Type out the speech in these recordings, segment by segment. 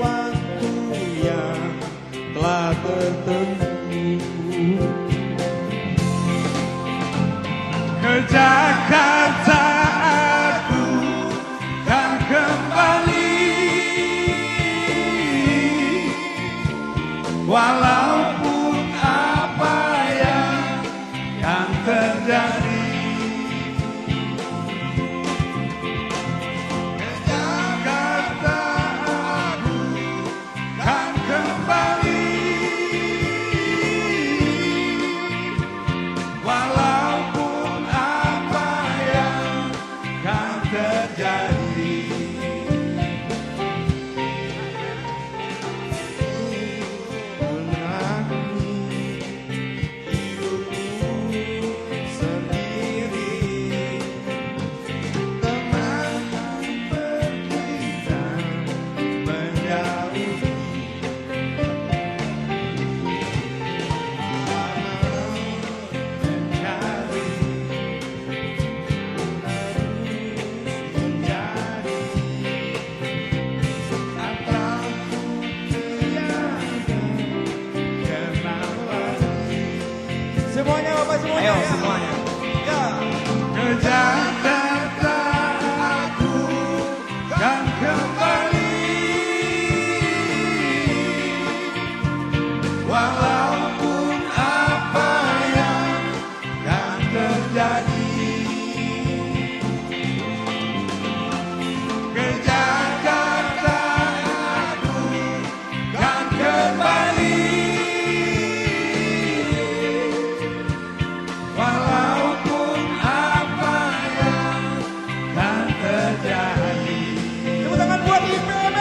waktu yang telah tertentu. Ke Jakarta aku kan kembali, walaupun apa yang terjadi. Ke Jakarta aku kan kembali, walaupun apa yang kan terjadi. Semuanya Bapak, semuanya. Ayo semuanya. Ya. Ke Jakarta aku kan kembali, walaupun apa yang kan terjadi. Ke Jakarta aku kan kembali, walaupun apa yang kan terjadi. Tepuk tangan buat IPB.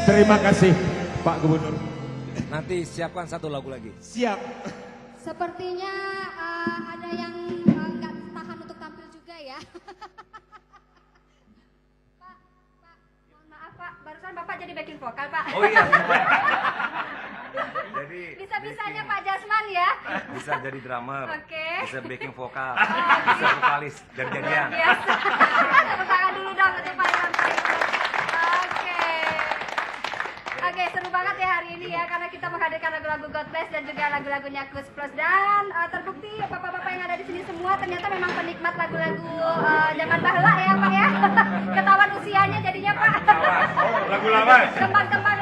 Terima kasih Pak Gubernur. Nanti siapkan satu lagu lagi. Siap. Sepertinya ada yang nggak tahan untuk tampil juga ya. Pak, mohon maaf Pak, barusan Bapak jadi backing vokal Pak. Oh iya. Jadi Bisa-bisanya Pak Jasman ya. bisa jadi drummer, Oke. bisa backing vokal, bisa vokalis, jadi-jadian. Biasa. Tepuk tangan dulu dong untuk Pak Jasman. Oke. Oke, seru banget ya hari ini ya, karena kita menghadirkan lagu-lagu God Bless dan juga lagu-lagunya Kus Plus. Dan terbukti bapak-bapak yang ada di sini semua ternyata memang penikmat lagu-lagu zaman bahla ya Pak ya. Ketahuan usianya jadinya Pak. Lagu lama. Tembang-tembang